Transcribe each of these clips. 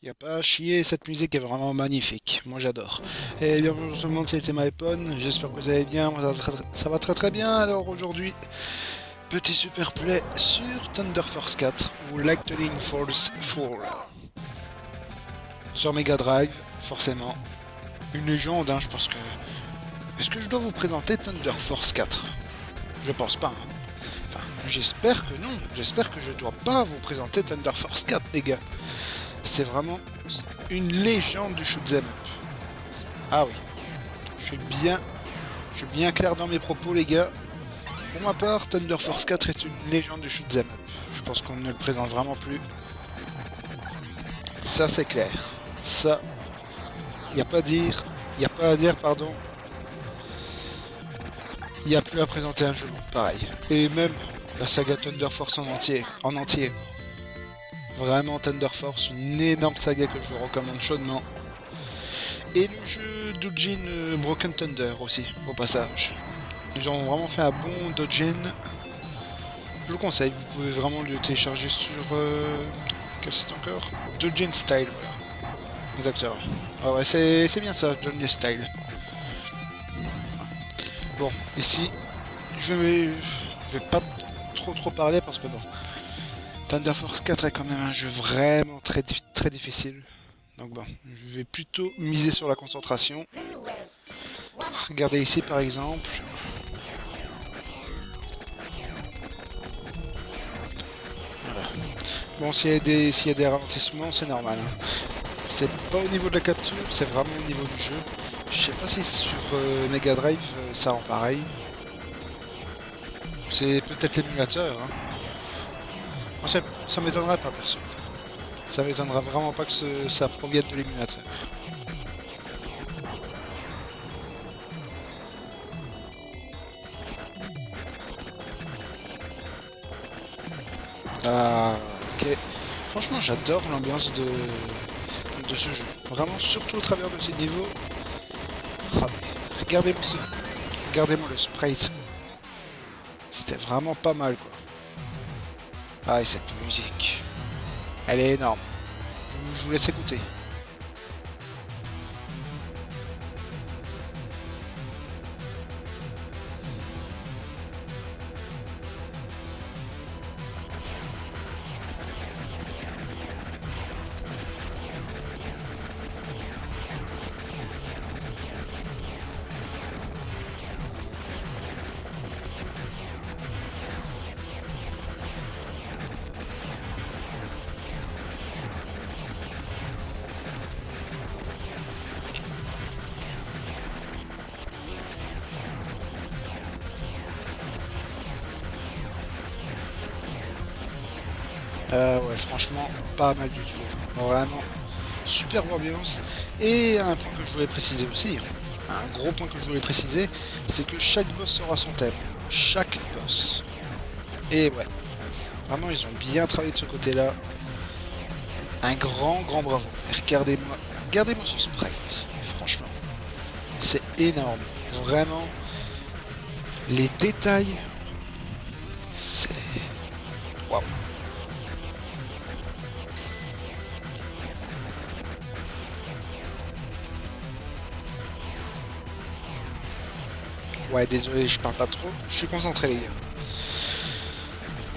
Y a pas à chier, cette musique est vraiment magnifique. Moi j'adore. Et bien bonjour tout le monde, c'était MyPon. J'espère que vous allez bien. Moi, ça va très très bien. Alors aujourd'hui, petit super play sur Thunder Force 4 ou Lightning Force 4. Sur Mega Drive, forcément. Une légende, hein, je pense que. Est-ce que je dois vous présenter Thunder Force 4? Je pense pas. Hein. Enfin, j'espère que non. J'espère que je dois pas vous présenter Thunder Force 4, les gars. C'est vraiment une légende du shoot'em up. Ah oui, je suis bien clair dans mes propos, les gars. Pour ma part, Thunder Force 4 est une légende du shoot'em up. Je pense qu'on ne le présente vraiment plus. Ça c'est clair. Ça, y a pas à dire, y a pas à dire, pardon. Y a plus à présenter un jeu pareil. Et même la saga Thunder Force en entier. Vraiment Thunder Force, une énorme saga que je vous recommande chaudement. Et le jeu Doujin Broken Thunder aussi, au passage. Ils ont vraiment fait un bon Doujin. Je vous le conseille, vous pouvez vraiment le télécharger sur... quel site encore? Doujin Style, voilà. Exactement. Ah ouais, c'est bien ça, Doujin Style. Bon, ici, je vais pas trop parler parce que bon... Thunder Force 4 est quand même un jeu vraiment très difficile. Donc bon, je vais plutôt miser sur la concentration. Regardez ici par exemple. Voilà. Bon, s'il y a des ralentissements, c'est normal. Hein. C'est pas au niveau de la capture, c'est vraiment au niveau du jeu. Je sais pas si sur Mega Drive ça rend pareil. C'est peut-être l'émulateur. Hein. Moi, ça m'étonnerait pas, perso. Ça m'étonnera vraiment pas que ça provienne de l'émulateur. Ah, ok. Franchement, j'adore l'ambiance de ce jeu. Vraiment, surtout au travers de ces niveaux. Ah, regardez-moi le sprite. C'était vraiment pas mal, quoi. Ah, et cette musique. Elle est énorme. Je vous laisse écouter. Ouais, franchement, pas mal du tout. Vraiment, superbe ambiance. Et un point que je voulais préciser aussi, hein, un gros point que je voulais préciser, c'est que chaque boss aura son thème. Chaque boss. Et ouais, vraiment, ils ont bien travaillé de ce côté-là. Un grand bravo. Et regardez-moi ce sprite. Franchement, c'est énorme. Vraiment, les détails, c'est... Waouh. Ouais, désolé, je parle pas trop. Je suis concentré, les gars.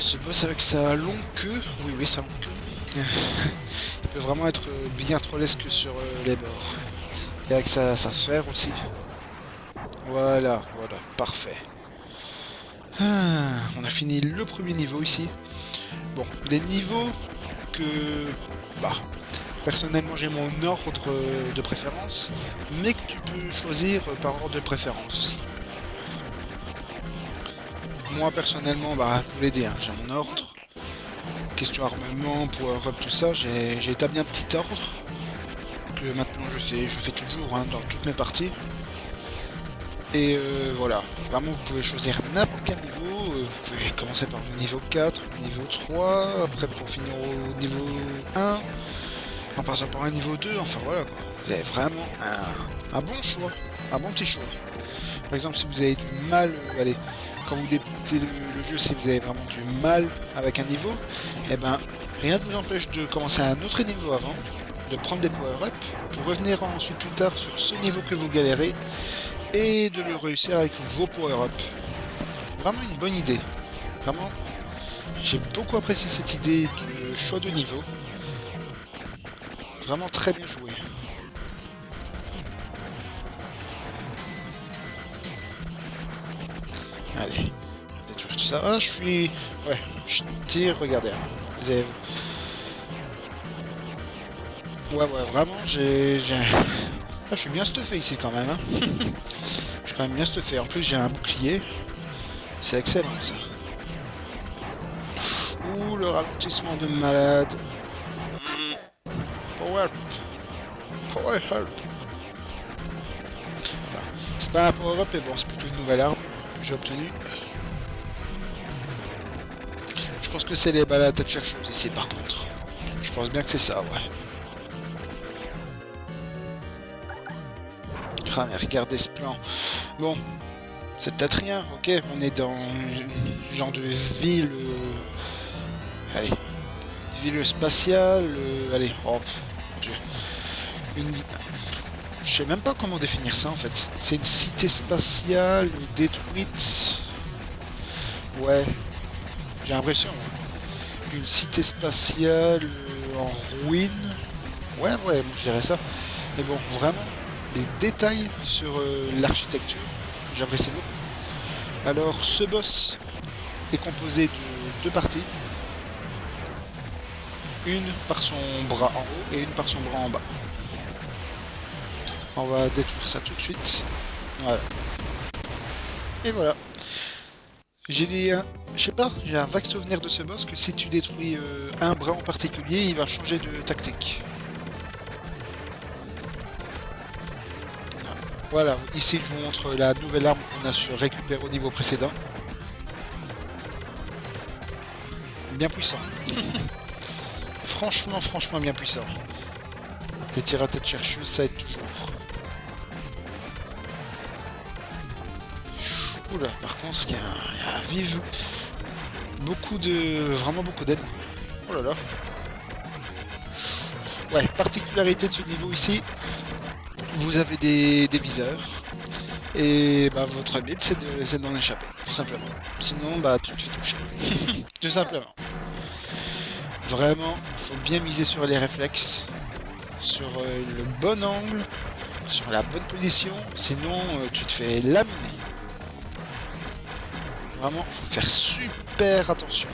Ce boss avec sa longue queue, oui, sa longue queue, il peut vraiment être bien trollesque sur les bords. Et avec sa sphère aussi. Voilà, parfait. On a fini le premier niveau ici. Bon, des niveaux que... Bah, personnellement j'ai mon ordre de préférence, mais que tu peux choisir par ordre de préférence aussi. Moi personnellement, bah, je vous l'ai dit, hein, j'ai mon ordre. question armement, power-up, tout ça, j'ai établi un petit ordre que maintenant je fais toujours hein, dans toutes mes parties. Et voilà, vraiment vous pouvez choisir n'importe quel niveau, vous pouvez commencer par le niveau 4, le niveau 3, après pour finir au niveau 1, en passant par un niveau 2, enfin voilà quoi. Vous avez vraiment un bon choix, un bon petit choix. Par exemple si vous avez du mal, allez, quand vous débutez le jeu, si vous avez vraiment du mal avec un niveau, et ben rien ne vous empêche de commencer à un autre niveau avant, de prendre des power-up, pour revenir ensuite plus tard sur ce niveau que vous galérez, et de le réussir avec vos power-up. Vraiment une bonne idée. Vraiment, j'ai beaucoup apprécié cette idée de choix de niveau. Vraiment très bien joué. Allez, détruire tout ça. Ah, je suis... Ouais, je tire, regardez. Vous avez... Ouais, vraiment, Ah, je suis bien stuffé ici quand même. Hein. Je suis quand même bien stuffé. En plus, j'ai un bouclier. C'est excellent ça. Ouh, le ralentissement de malade. Power. Power help. Voilà. C'est pas un power up, mais bon, c'est plutôt une nouvelle arme que j'ai obtenue. Je pense que c'est les balles à tête chercheuse ici par contre. Je pense bien que c'est ça, ouais. Ah, mais regardez ce plan. Bon, c'est peut-être rien, ok, on est dans un genre de ville... Allez, ville spatiale, allez, oh, Dieu. Je sais même pas comment définir ça en fait. C'est une cité spatiale détruite. Ouais, j'ai l'impression. Une cité spatiale en ruine. Ouais, moi je dirais ça. Mais bon, vraiment, les détails sur l'architecture, j'apprécie beaucoup. Alors, ce boss est composé de deux parties. Une par son bras en haut et une par son bras en bas. On va détruire ça tout de suite. Voilà. Et voilà. Je sais pas, j'ai un vague souvenir de ce boss que si tu détruis un bras en particulier, il va changer de tactique. Voilà, ici je vous montre la nouvelle arme qu'on a su récupérer au niveau précédent. Bien puissant. Franchement bien puissant. Des tirs à tête chercheuse, ça aide toujours. Oula, par contre, il y a vive vraiment beaucoup d'aide. Oh là là. Ouais, particularité de ce niveau ici, vous avez des viseurs. Et bah, votre but c'est d'en échapper, tout simplement. Sinon, bah, tu te fais toucher. Tout simplement. Vraiment, il faut bien miser sur les réflexes, sur le bon angle, sur la bonne position, sinon tu te fais laminer. Vraiment, il faut faire super attention.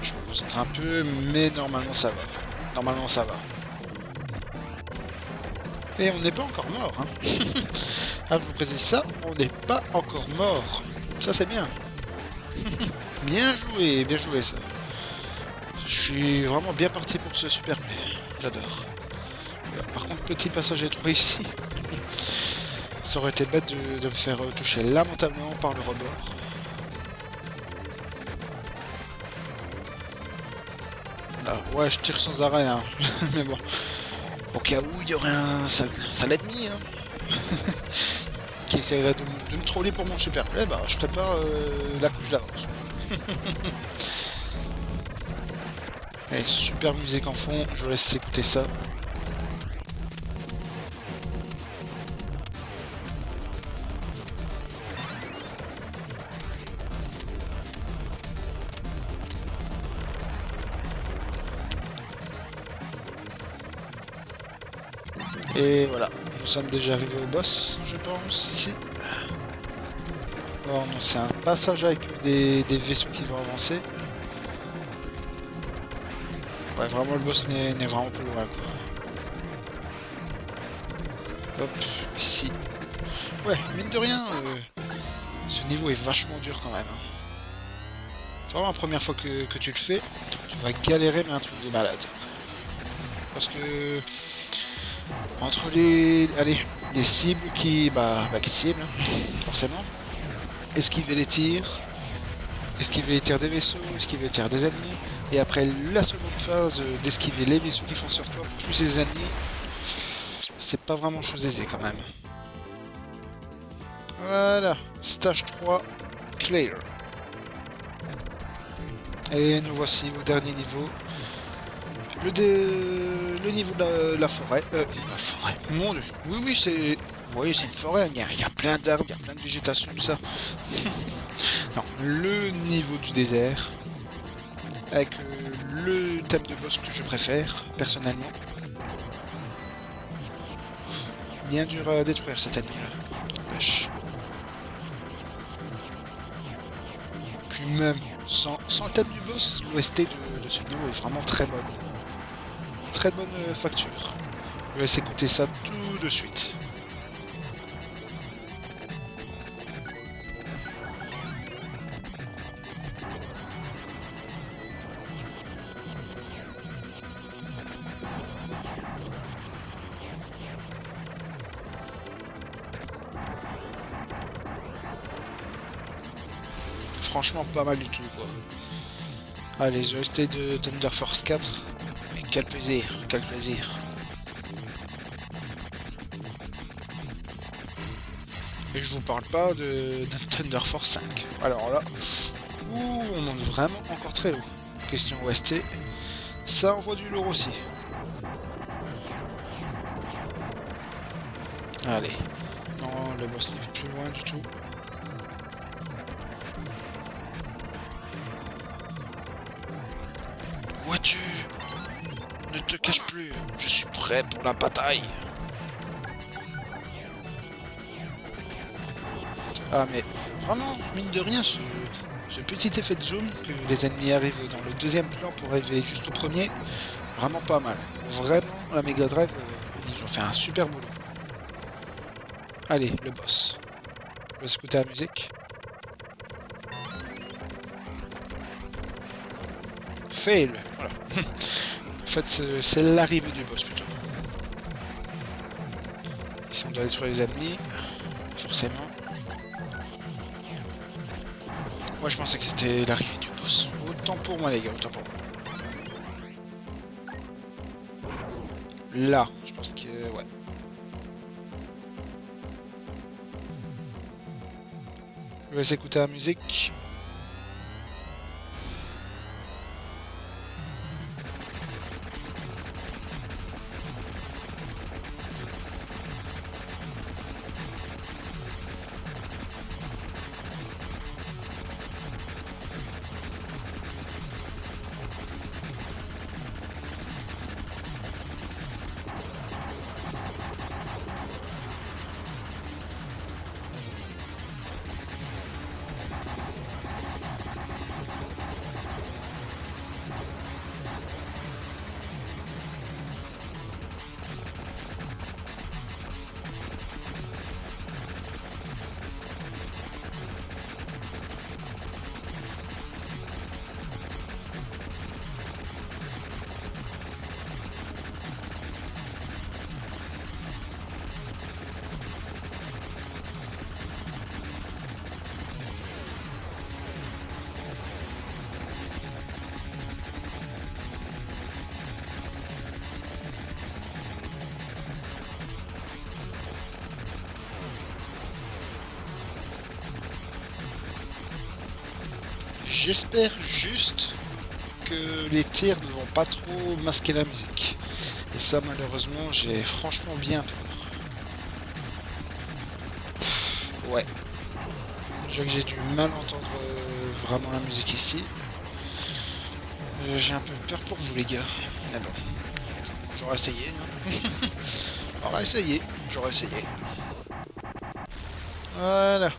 Je me concentre un peu, mais normalement ça va. Normalement ça va. Et on n'est pas encore mort, hein. Ah, je vous précise ça, on n'est pas encore mort. Ça c'est bien. Bien joué ça. Je suis vraiment bien parti pour ce super play. J'adore. Par contre, petit passage étroit ici. Ça aurait été bête de me faire toucher lamentablement par le rebord. Là, ouais, je tire sans arrêt, hein. Mais bon. Au cas où il y aurait un sale ennemi, hein. Qui essaierait de me troller pour mon super play, bah je prépare la couche d'avance. Allez, super musique en fond, je vous laisse écouter ça. Et voilà, nous sommes déjà arrivés au boss, je pense, ici. Oh non, c'est un passage avec des vaisseaux qui vont avancer. Ouais, vraiment, le boss n'est vraiment plus loin, quoi. Hop, ici. Ouais, mine de rien, ce niveau est vachement dur quand même. Hein. C'est vraiment la première fois que tu le fais, tu vas galérer mais un truc de malade. Parce que entre les cibles qui qui ciblent, forcément, esquiver les tirs, esquiver les tirs des vaisseaux, esquiver les tirs des ennemis, et après la seconde phase d'esquiver les vaisseaux qui font sur toi, plus les ennemis, c'est pas vraiment chose aisée quand même. Voilà, stage 3, clear. Et nous voici au dernier niveau. Le niveau de la forêt. La forêt. Mon dieu. Oui, c'est. Oui, c'est une forêt. Il y a plein d'arbres, il y a plein de végétation, tout ça. Non, le niveau du désert. Avec le thème de boss que je préfère, personnellement. Bien dur à détruire cet ennemi-là. Pêche. Puis même, sans le thème du boss, l'OST de ce niveau est vraiment très bonne. Très bonne facture. Je vais laisser écouter ça tout de suite. Franchement pas mal du tout quoi. Allez, les OST de Thunder Force 4. Mais quel plaisir, quel plaisir. Et je vous parle pas de Thunder Force 5. Alors là, on monte vraiment encore très haut. Question OST, ça envoie du lourd aussi. Allez. Non, le boss n'est plus loin du tout. Vois-tu? Ne te cache plus, je suis prêt pour la bataille. Ah mais vraiment, mine de rien, ce petit effet de zoom que les ennemis arrivent dans le deuxième plan pour arriver juste au premier, vraiment pas mal. Vraiment, la Mega Drive, ils ont fait un super boulot. Allez, le boss. On va écouter la musique. Fail, voilà. En fait, c'est l'arrivée du boss plutôt. Si on doit détruire les ennemis, forcément. Moi je pensais que c'était l'arrivée du boss. Autant pour moi les gars, autant pour moi. Là, je pense que... ouais. Je vais écouter la musique. J'espère juste que les tirs ne vont pas trop masquer la musique. Et ça, malheureusement, j'ai franchement bien peur. Ouais. Je vois que j'ai du mal à entendre vraiment la musique ici. J'ai un peu peur pour vous, les gars. Mais bon. J'aurais essayé. Hein. J'aurais essayé. Voilà.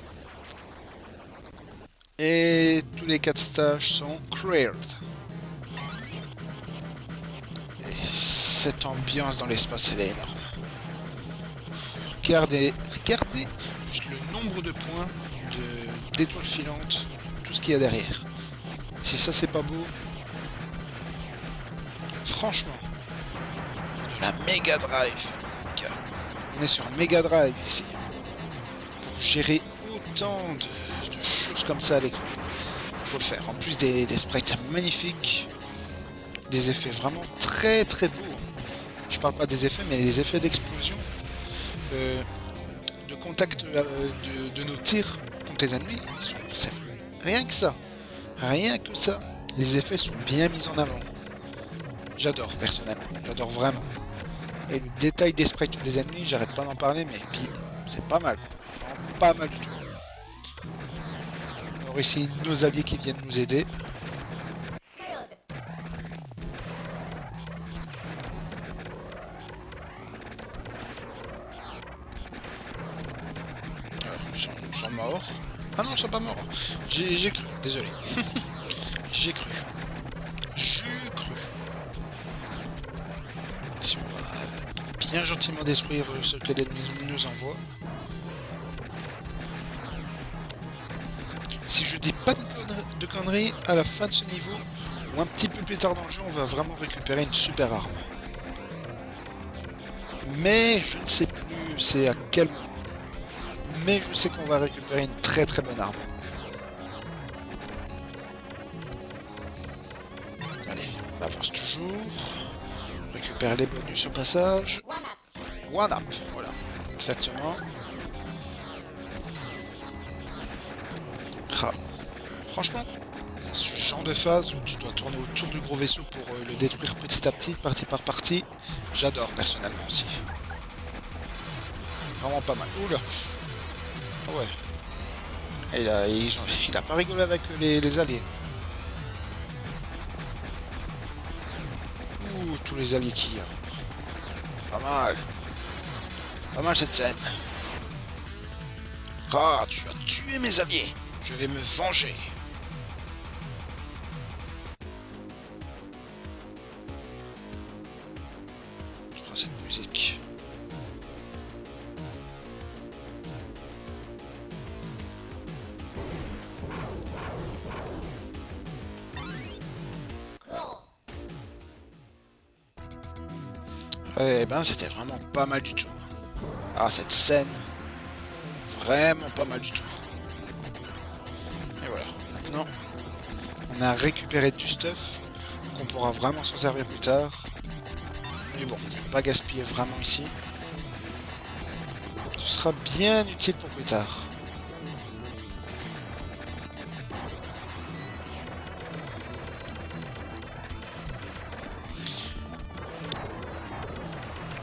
Et tous les 4 stages sont cleared. Et cette ambiance dans l'espace, elle est énorme. regardez juste le nombre de points d'étoiles filantes, tout ce qu'il y a derrière. Si ça c'est pas beau, franchement, de la Mega Drive, les gars. On est sur un Mega Drive ici. Pour gérer autant de choses comme ça à l'écran, il faut le faire. En plus des sprites magnifiques, des effets vraiment très très beaux. Je parle pas des effets, mais des effets d'explosion, de contact de nos tirs contre les ennemis. C'est rien que ça. Rien que ça. Les effets sont bien mis en avant. J'adore personnellement. J'adore vraiment. Et le détail des sprites des ennemis, j'arrête pas d'en parler, mais c'est pas mal. Pas mal du tout. Alors ici, nos alliés qui viennent nous aider. Ils sont morts. Ah non, ils sont pas morts. J'ai cru, désolé. J'ai cru. Si on va bien gentiment détruire ce que l'ennemi nous envoie. Si je dis pas de conneries, à la fin de ce niveau, ou un petit peu plus tard dans le jeu, on va vraiment récupérer une super arme. Mais je ne sais plus c'est à quel moment. Mais je sais qu'on va récupérer une très très bonne arme. Allez, on avance toujours. On récupère les bonus au passage. One up, voilà, exactement. Ah. Franchement, ce genre de phase où tu dois tourner autour du gros vaisseau pour le détruire petit à petit, partie par partie, j'adore personnellement aussi. Vraiment pas mal. Oula. Oh ouais. Il a pas rigolé avec les alliés. Ouh, tous les alliés qui... Pas mal. Pas mal cette scène. Ah, tu as tué mes alliés. Je vais me venger. Oh, cette musique. Eh ben, c'était vraiment pas mal du tout. Ah, cette scène. Vraiment pas mal du tout. Et voilà. Maintenant, on a récupéré du stuff. Donc on pourra vraiment s'en servir plus tard. Mais bon, je vais pas gaspiller vraiment ici. Ce sera bien utile pour plus tard.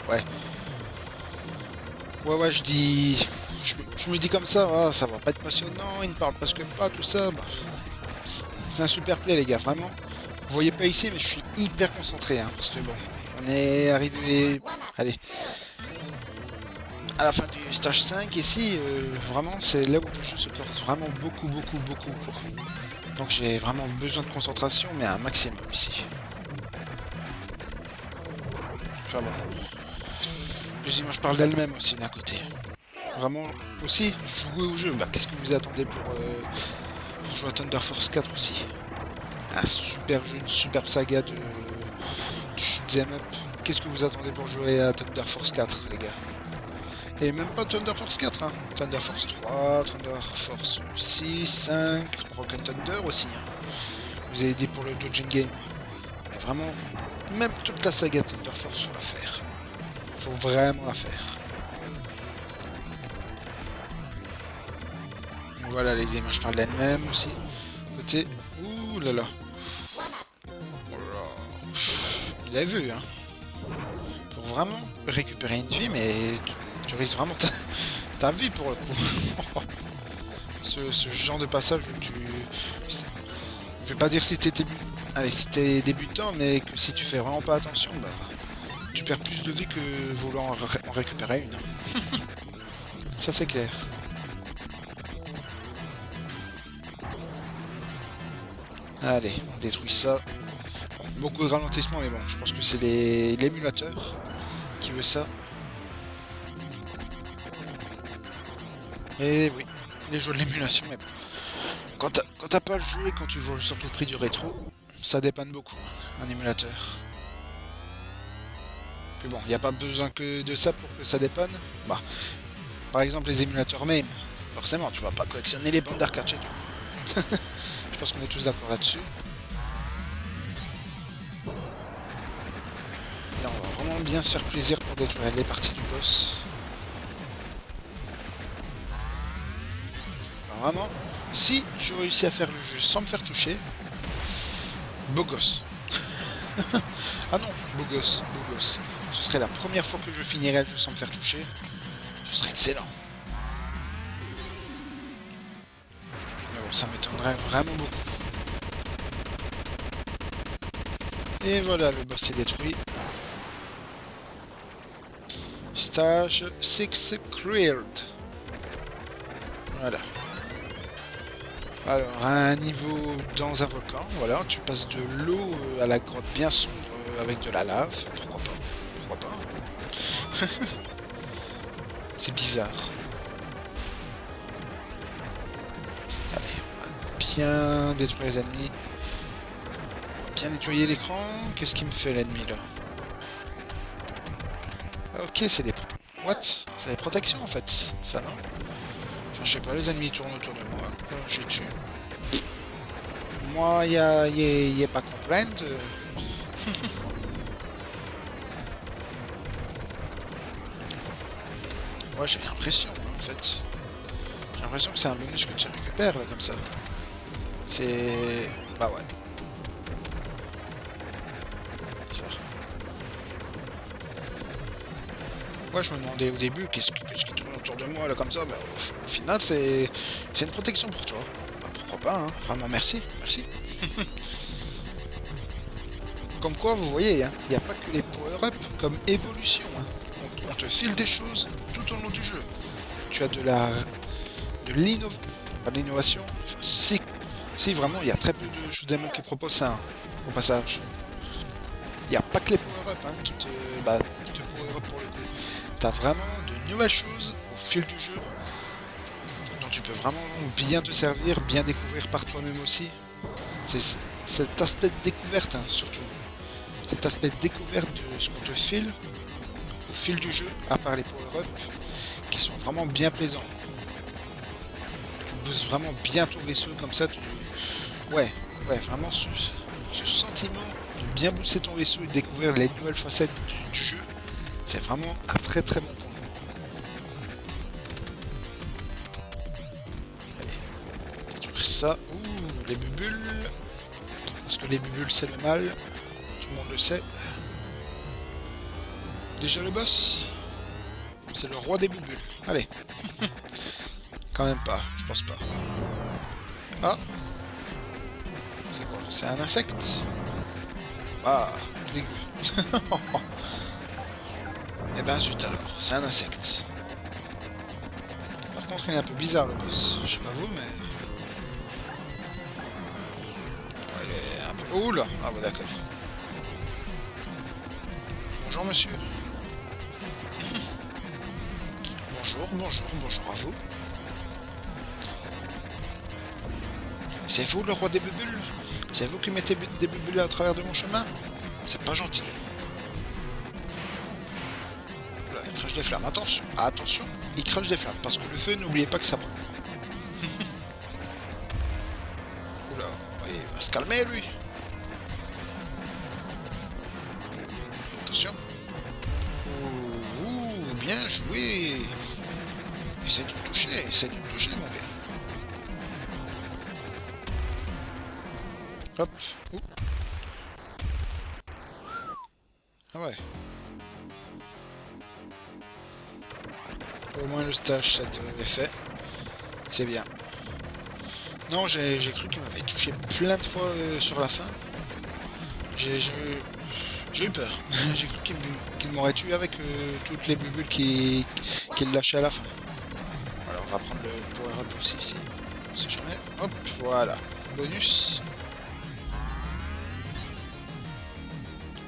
Ouais. Ouais, je dis... Je me dis comme ça, oh, ça va pas être passionnant, il ne parle presque pas, tout ça. Bah, c'est un super play, les gars, vraiment. Vous voyez pas ici, mais je suis hyper concentré, hein, parce que bon, on est arrivé... Allez. À la fin du stage 5, ici, vraiment, c'est là où le jeu se corse vraiment beaucoup, quoi. Donc j'ai vraiment besoin de concentration, mais un maximum ici. Enfin bon. Les images parlent d'elles-mêmes aussi d'un côté. Vraiment, aussi, jouer au jeu. Bah, qu'est-ce que vous attendez pour jouer à Thunder Force 4 aussi? Un super jeu, une superbe saga de shoot'em up. Qu'est-ce que vous attendez pour jouer à Thunder Force 4, les gars? Et même pas Thunder Force 4, hein. Thunder Force 3, Thunder Force 6, 5, Rocket Thunder aussi. Hein. Vous avez dit pour le Dodging Game. Mais vraiment, même toute la saga Thunder Force, faut la faire. Faut vraiment la faire. Voilà, les images parlent d'elles-mêmes aussi. Côté... Ouh là là. Oh là. Vous avez vu, hein. Pour vraiment récupérer une vie, mais tu risques vraiment ta vie pour le coup. ce genre de passage où tu... Je vais pas dire si t'es débutant, mais que si tu fais vraiment pas attention, bah... Tu perds plus de vie que vouloir en récupérer une. Ça c'est clair. Allez, on détruit ça. Bon, beaucoup de ralentissement, mais bon, je pense que c'est l'émulateur qui veut ça. Et oui, les jeux de l'émulation, mais bon. Quand t'as pas le jeu et quand tu vois surtout le prix du rétro, ça dépanne beaucoup, un émulateur. Puis bon, il n'y a pas besoin que de ça pour que ça dépanne. Bah, par exemple les émulateurs MAME, forcément, tu vas pas collectionner les bandes d'arcade chez toi. Je pense qu'on est tous d'accord là-dessus. Là, on va vraiment bien se faire plaisir pour détruire les parties du boss. Alors vraiment, si je réussis à faire le jeu sans me faire toucher, beau gosse. Ah non, beau gosse, beau gosse. Ce serait la première fois que je finirais le jeu sans me faire toucher. Ce serait excellent. Mais bon, ça m'étonnerait vraiment beaucoup. Et voilà, le boss est détruit. Stage 6 cleared. Voilà. Alors, un niveau dans un volcan, voilà, tu passes de l'eau à la grotte bien sombre avec de la lave. Pourquoi pas? Pourquoi pas? C'est bizarre. Allez, on va bien détruire les ennemis. On va bien nettoyer l'écran. Qu'est-ce qui me fait l'ennemi là? Ah, ok, c'est des... What? C'est des protections en fait, ça non? Enfin, je sais pas, les ennemis tournent autour de moi. Je les tue. Moi, y a pas complainte. Ouais, j'ai l'impression, hein, en fait. J'ai l'impression que c'est un bonus que tu récupères, là, comme ça. C'est... Bah ouais. Bizarre. Ouais, je me demandais au début, qu'est-ce qui tourne autour de moi, là, comme ça. Bah, au final, c'est une protection pour toi. Bah, pourquoi pas, hein. Vraiment, merci. Merci. Comme quoi, vous voyez, hein, il n'y a pas que les power-up comme évolution. Hein. On te file des choses tout au long du jeu. Tu as de l'innovation. Pas de l'innovation. Enfin, si, vraiment, il y a très peu de shoot'em up qui proposent ça, hein, au passage. Il n'y a pas que les power-up hein, qui te power-up pour le coup. Tu as vraiment de nouvelles choses au fil du jeu dont tu peux vraiment bien te servir, bien découvrir par toi-même aussi. C'est cet aspect de découverte, hein, surtout. Cet aspect de découverte de ce qu'on te file au fil du jeu, à part les power-up, qui sont vraiment bien plaisants. Tu bosses vraiment bien ton vaisseau comme ça. Ouais, vraiment ce sentiment de bien booster ton vaisseau et de découvrir les nouvelles facettes du jeu, c'est vraiment un très très bon point. Allez, détruire ça. Ouh, les bubules. Parce que les bubules c'est le mal. Tout le monde le sait. Déjà le boss. C'est le roi des bubules. Allez. Quand même pas, je pense pas. Ah. C'est quoi? C'est un insecte? Ah, dégueu. Eh ben zut alors, c'est un insecte. Par contre il est un peu bizarre le boss. Je sais pas vous mais... Il est un peu... Oula. Ah bah d'accord. Bonjour monsieur. Bonjour à vous. C'est vous le roi des bubules? C'est vous qui mettez des bubules à travers de mon chemin? C'est pas gentil. Là, il crache des flammes. Attention, attention, il crache des flammes. Parce que le feu, n'oubliez pas que ça brûle. Oula, il va se calmer lui. Attention. Ouh, bien joué. Essaie de me toucher mon gars. Hop. Ouh. Ah ouais. Au moins le stage, ça te fait. C'est bien. Non, j'ai cru qu'il m'avait touché plein de fois sur la fin. J'ai eu peur. J'ai cru qu'il m'aurait tué avec toutes les bubules qu'il lâchait à la fin. Alors on va prendre le power up aussi ici. On sait jamais. Hop, voilà. Bonus.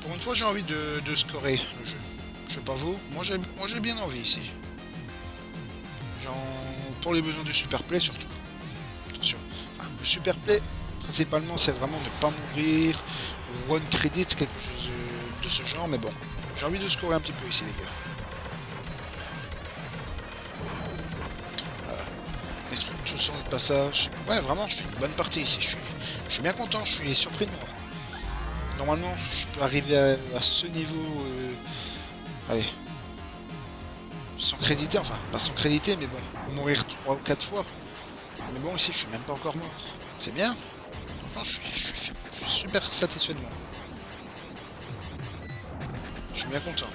Pour une fois j'ai envie de scorer le jeu. Je sais pas vous, moi j'ai bien envie ici. Genre, pour les besoins du Superplay surtout. Attention. Enfin, le Superplay, principalement, c'est vraiment ne pas mourir, one credit, quelque chose de ce genre, mais bon. J'ai envie de scorer un petit peu ici, les gars. Voilà. Destruction de passage. Ouais, vraiment, je fais une bonne partie ici. Je suis bien content, je suis surpris de moi. Normalement, je peux arriver à ce niveau... allez. Sans créditer, enfin, pas sans créditer, mais bon, mourir 3 ou 4 fois. Mais bon, ici, je suis même pas encore mort. C'est bien. Non, je suis super satisfait de moi. Je suis bien content.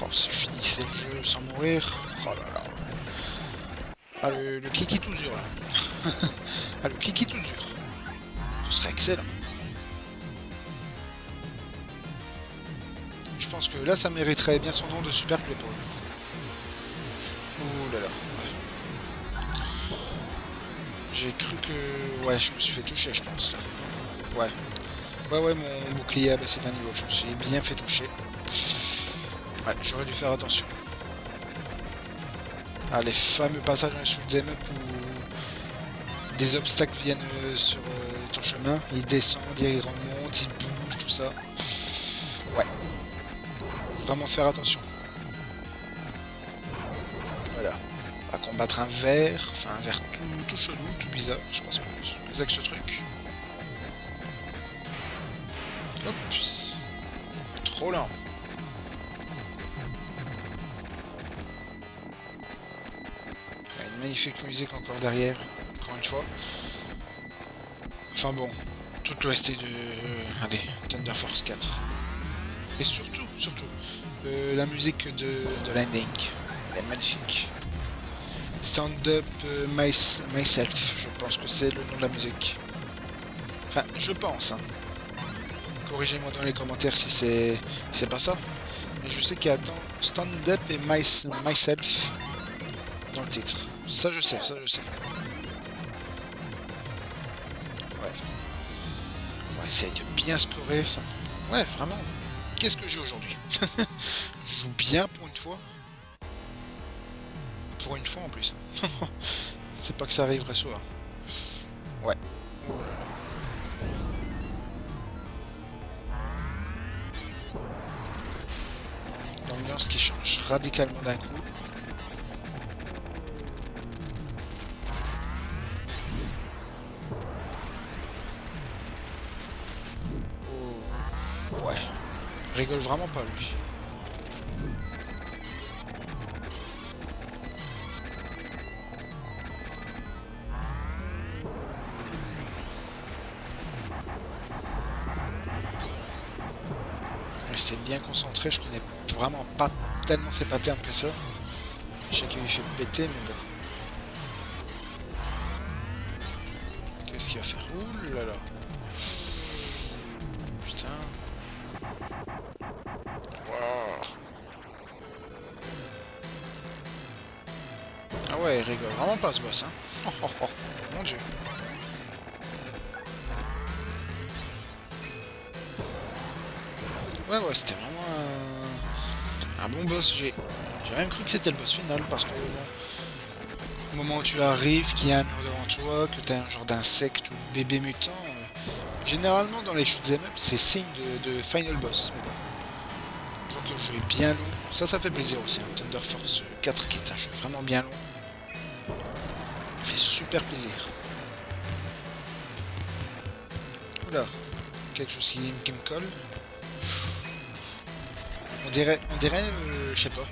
Oh, si je finissais le jeu sans mourir. Oh là là. Ah, le kiki tout dur, là. Ah, le kiki tout dur. Ce serait excellent. Je pense que là, ça mériterait bien son nom de super play pour lui. Ouh là là. J'ai cru que... Ouais, je me suis fait toucher, je pense. Là. Ouais. Ouais, mon bouclier a baissé d'un niveau. Je me suis bien fait toucher. Ouais, j'aurais dû faire attention. Ah, les fameux passages dans les shoot'em up où des obstacles viennent sur ton chemin. Ils descendent, ils remontent, ils bougent, tout ça. Ouais. Vraiment faire attention. Voilà. On va combattre un ver. Enfin, un ver tout chelou, tout bizarre. Je pense que c'est avec ce truc. Hop. Trop lent. Il y a une magnifique musique encore derrière. Encore une fois. Enfin bon. Toute l'OST de... allez, Thunder Force 4. Et surtout, la musique de l'ending. Elle est magnifique. Stand Up Myself, je pense que c'est le nom de la musique. Enfin, je pense. Hein. Corrigez-moi dans les commentaires si c'est pas ça. Mais je sais qu'il y a Stand Up et Myself dans le titre. Ça je sais. Ouais. On va essayer de bien scorer ça. Ouais, vraiment. Qu'est-ce que j'ai aujourd'hui? Je joue bien pour une fois. Pour une fois en plus. C'est pas que ça arriverait souvent. Ouais. L'ambiance qui change radicalement d'un coup. Oh. Ouais. Il rigole vraiment pas lui. Restez bien concentré, je connais vraiment pas tellement ses patterns que ça. Je sais qu'il lui fait péter, mais bon. Qu'est-ce qu'il va faire? Ouh là là. Putain. Wow. Ah ouais, il rigole vraiment pas ce boss, hein. Oh, oh, oh. Mon dieu. Ouais, c'était vraiment un bon boss. J'ai même cru que c'était le boss final parce que bon, au moment où tu arrives, qu'il y a un mur devant toi, que tu as un genre d'insecte ou bébé mutant, généralement dans les shoot'em up, c'est signe de final boss. Mais bon, je vois que le jeu est bien long. Ça fait plaisir aussi. Hein. Thunder Force 4 qui est un jeu vraiment bien long. Il fait super plaisir. Oula, quelque chose qui me colle. On dirait, je sais pas,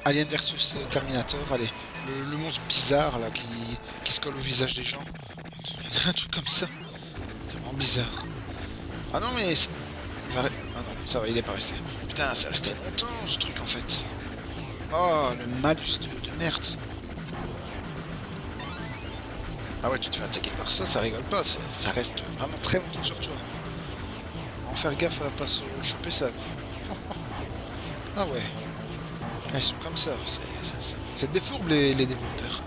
Alien versus Terminator, allez, le monstre bizarre là qui se colle au visage des gens. On dirait un truc comme ça. C'est vraiment bizarre. Ah non mais... Ah non, ça va, il est pas resté. Putain, ça restait longtemps ce truc en fait. Oh, le malus de merde. Ah ouais, tu te fais attaquer par ça, ça rigole pas, ça reste vraiment très longtemps sur toi. On va faire gaffe à pas se choper ça. Ah ouais. Ils sont comme ça. C'est des fourbes les développeurs.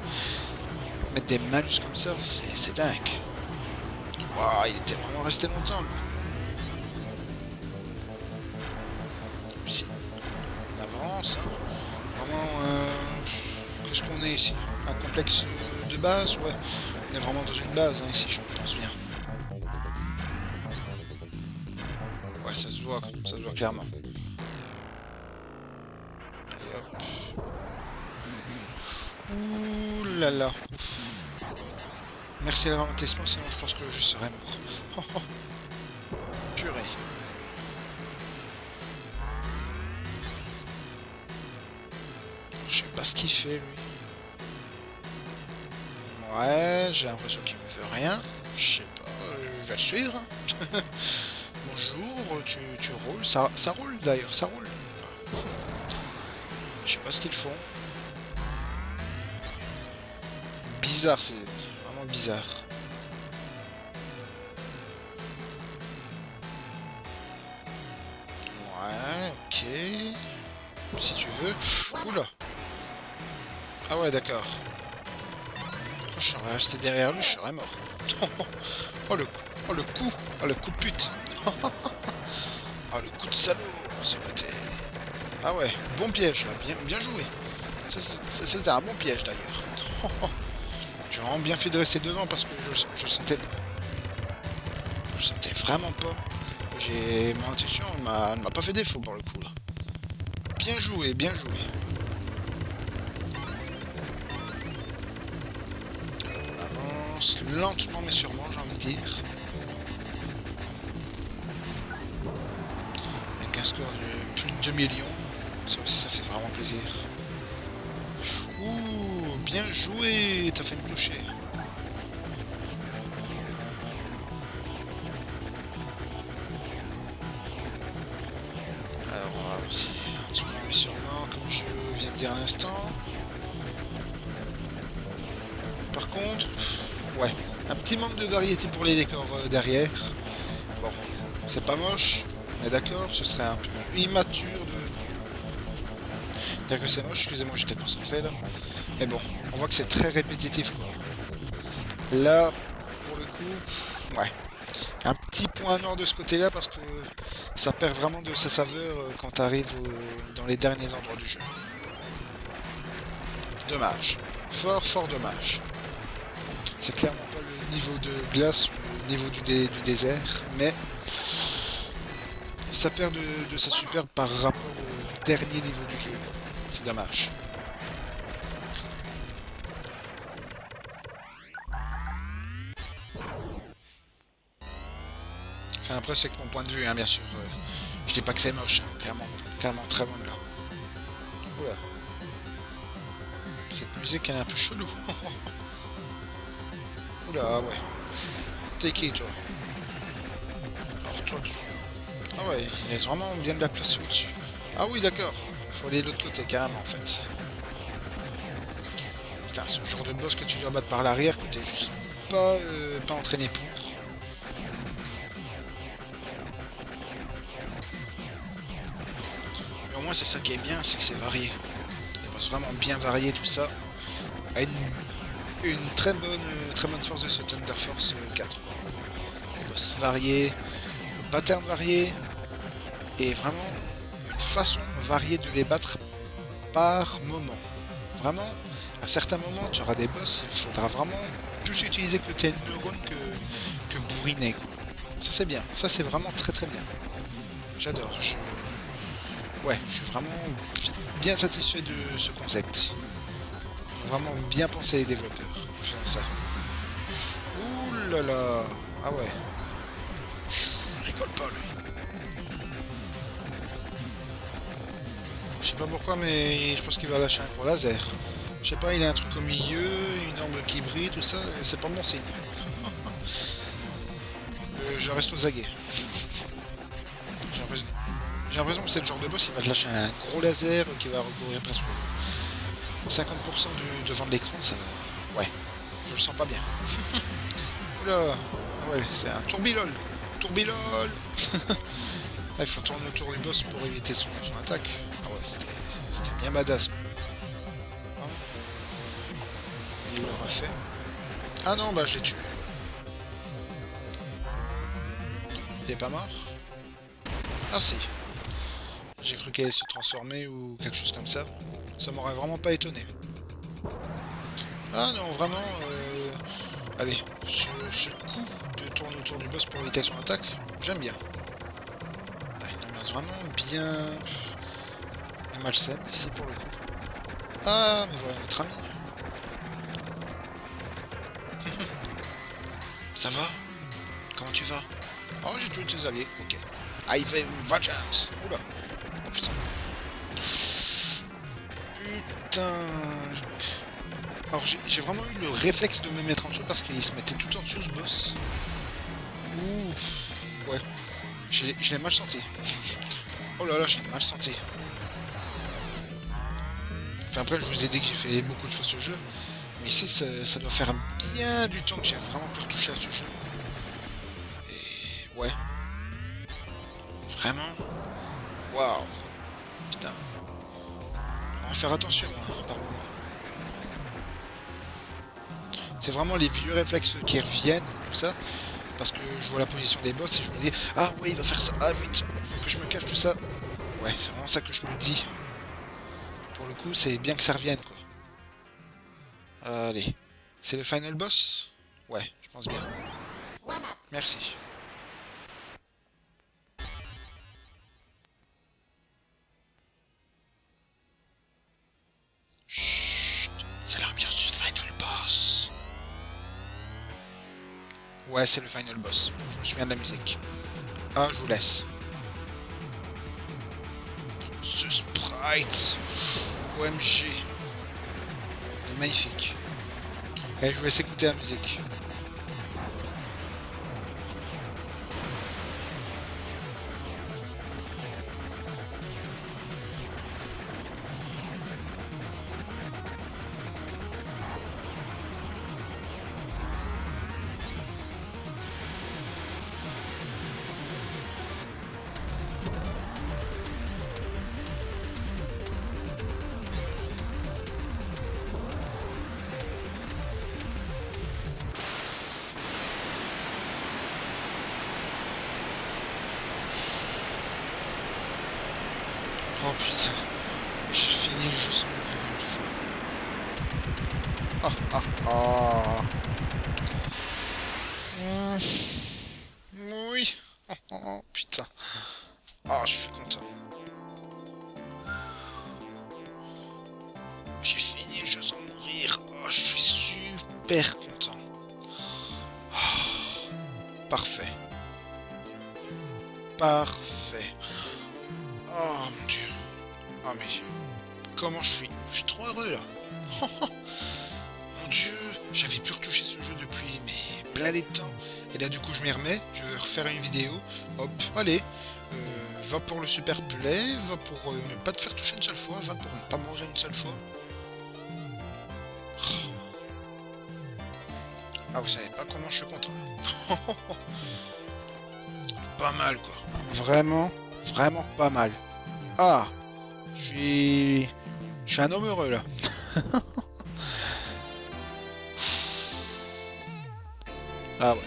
Mettre des malus comme ça, c'est dingue. Waouh, il était vraiment resté longtemps. Si. On pense. Hein. Vraiment, qu'est-ce qu'on est ici? Un complexe de base? Ouais. On est vraiment dans une base hein, ici, je pense bien. Ouais, ça se voit clairement. Allez, hop. Ouh là là. Ouf. Merci à l'investissement, sinon je pense que je serais mort. Oh, oh. Purée. Je sais pas ce qu'il fait lui. Ouais, j'ai l'impression qu'il me veut rien. Je sais pas, je vais le suivre. Bonjour, tu roules. Ça roule d'ailleurs, ça roule. Je sais pas ce qu'ils font. Bizarre, c'est vraiment bizarre. Ouais, ok. Si tu veux. Oula. Ah ouais, d'accord. Je serais resté derrière lui, je serais mort. Oh le coup. Oh le coup. Oh le coup de pute. Oh le coup de salaud. Ça aurait été... Ah ouais, bon piège là, bien joué. C'était un bon piège d'ailleurs. J'ai vraiment bien fait de rester devant parce que je sentais vraiment pas. Mon intuition ne m'a pas fait défaut pour le coup là. Bien joué, bien joué. On avance lentement mais sûrement, j'ai envie de dire. Avec un score de plus de 2 millions. Ça aussi, ça fait vraiment plaisir. Ouh, bien joué, t'as fait me toucher. Alors, on va aussi lentement mais sûrement, comme je viens de dire à l'instant. Par contre, ouais, un petit manque de variété pour les décors derrière. Bon, c'est pas moche, mais d'accord, ce serait un peu immature de... Dire que c'est moche, excusez-moi, j'étais concentré là. Mais bon, on voit que c'est très répétitif quoi. Là, pour le coup, ouais. Un petit point noir de ce côté-là parce que ça perd vraiment de sa saveur quand tu arrives dans les derniers endroits du jeu. Dommage. Fort dommage. C'est clairement pas le niveau de glace ou le niveau du désert, mais ça perd de sa superbe par rapport au dernier niveau du jeu. C'est dommage. Enfin après c'est que mon point de vue, hein, bien sûr. Je dis pas que c'est moche, hein, clairement très loin de là. Oula. Cette musique elle est un peu chelou. Oula ouais. T'es qui toi? Alors toi tu... Ah ouais, il laisse vraiment bien de la place au-dessus. Ah oui d'accord. Faut aller de l'autre côté carrément en fait. Putain, ce genre de boss que tu dois battre par l'arrière que t'es juste pas entraîné pour. Mais au moins c'est ça qui est bien, c'est que c'est varié. Des boss vraiment bien variés tout ça. A une très bonne force de ce Thunder Force 4. Des boss variés, patterns variés, et vraiment une façon variée de les battre par moment. Vraiment, à certains moments, tu auras des boss, il faudra vraiment plus utiliser que tes neurones que bourriner. Quoi. Ça c'est bien, ça c'est vraiment très bien. J'adore. Ouais, je suis vraiment bien satisfait de ce concept. Vraiment bien pensé les développeurs. Faisant ça. Ouh là là. Ah ouais. Je rigole pas lui. Je sais pas pourquoi, mais je pense qu'il va lâcher un gros laser. Je sais pas, il a un truc au milieu, une arme qui brille, tout ça, c'est pas bon signe. Je reste aux aguets. J'ai l'impression que c'est le genre de boss, il va te lâcher un gros laser qui va recouvrir presque 50% du devant de l'écran, ça... Ouais, je le sens pas bien. Oula, ah ouais, c'est un tourbilol. Tourbilol. Ah, il faut tourner autour du boss pour éviter son attaque. Ah ouais, c'était bien badass. Il l'aura fait. Ah non, bah je l'ai tué. Il est pas mort? Ah si. J'ai cru qu'elle allait se transformer ou quelque chose comme ça. Ça m'aurait vraiment pas étonné. Ah non, vraiment... Allez, ce coup de tourner autour du boss pour éviter son attaque, j'aime bien. Ah, une ambiance vraiment bien... malsaine ici pour le coup. Ah, mais voilà notre ami. Ça va? Comment tu vas? Oh, j'ai tué tes alliés, ok. Ah, il fait une vengeance. Oula. Oh putain. Putain. Alors j'ai vraiment eu le réflexe de me mettre en dessous parce qu'il se mettait tout en dessous ce boss. Ouh. Ouais. Je l'ai mal senti. Oh là là, j'ai mal senti. Enfin après, je vous ai dit que j'ai fait beaucoup de fois ce jeu. Mais ici, ça doit faire bien du temps que j'ai vraiment pu retoucher à ce jeu. Et ouais. Vraiment. Waouh. Putain. On va faire attention, hein, par moment. C'est vraiment les vieux réflexes qui reviennent, tout ça. Parce que je vois la position des boss et je me dis, ah ouais, il va faire ça, ah vite, faut que je me cache tout ça. Ouais, c'est vraiment ça que je me dis. Pour le coup, c'est bien que ça revienne, quoi. Allez. C'est le final boss? Ouais, je pense bien. Merci. Chut, c'est l'ambiance du final boss. Ouais, c'est le final boss. Je me souviens de la musique. Ah, je vous laisse. Ce sprite. OMG. Il est magnifique. Allez, je vous laisse écouter la musique. Oh putain, j'ai fini le jeu sans mourir une fois. Ah ah ah. Oui. Oh, oh, oh, putain. Ah, je suis content. J'ai fini le jeu sans mourir. Oh, je suis super content. Oh, parfait. Parfait. Oh mon dieu. Oh mais comment je suis? Je suis trop heureux là. Mon dieu, j'avais pu retoucher ce jeu depuis mais blindé de temps. Et là du coup je m'y remets, je vais refaire une vidéo. Hop, allez. Va pour le super play, va pour ne pas te faire toucher une seule fois, va pour ne pas mourir une seule fois. Ah, vous savez pas comment je suis content. Pas mal quoi. Vraiment, vraiment pas mal. Ah, je suis un homme heureux là. Ah ouais.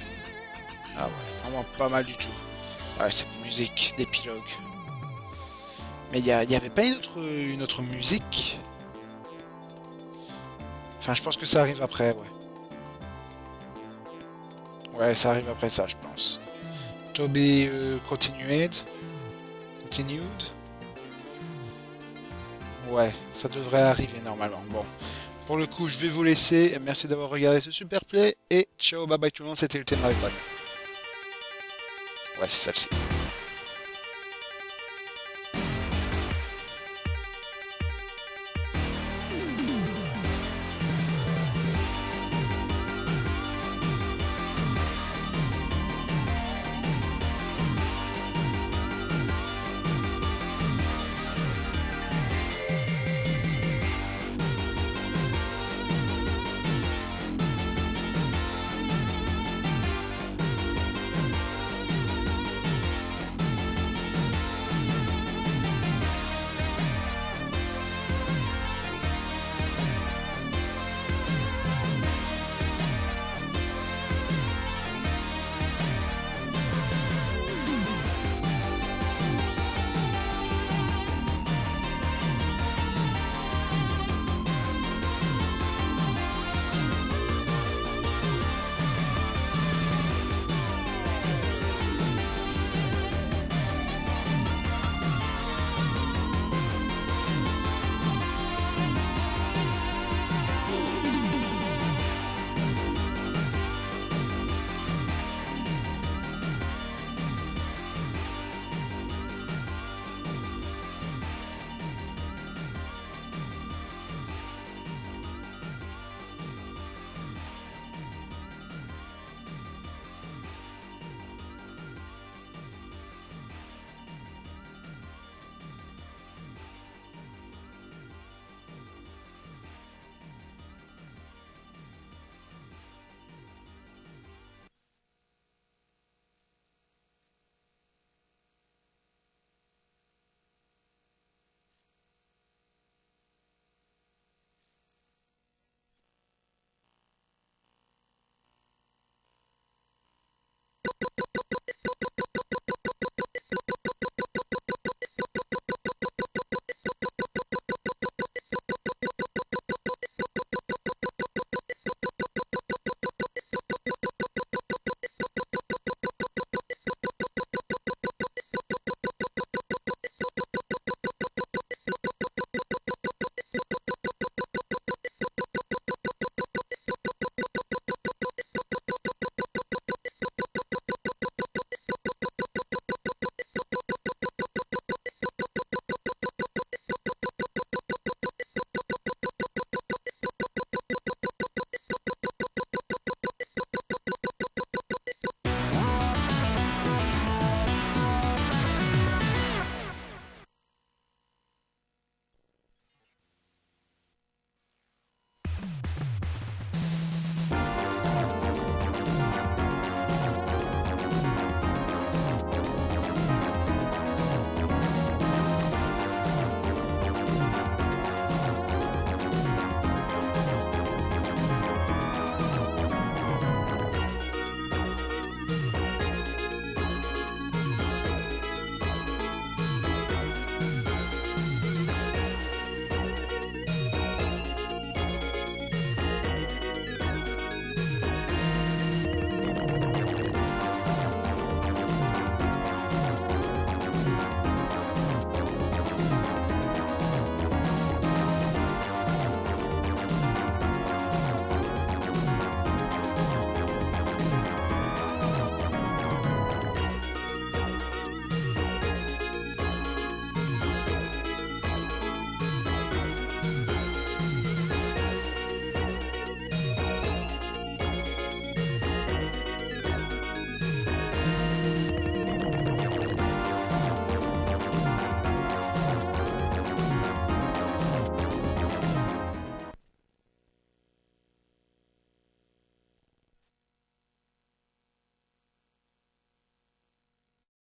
Ah ouais, vraiment pas mal du tout. Ah, cette musique d'épilogue. Mais il y avait pas une autre musique. Enfin, je pense que ça arrive après, ouais. Ouais, ça arrive après ça, je pense. To be continued. Continued. Ouais, ça devrait arriver normalement. Bon, pour le coup, je vais vous laisser. Merci d'avoir regardé ce super play. Et ciao, bye bye tout le monde, c'était Ultimate Iphone. Ouais, c'est celle-ci.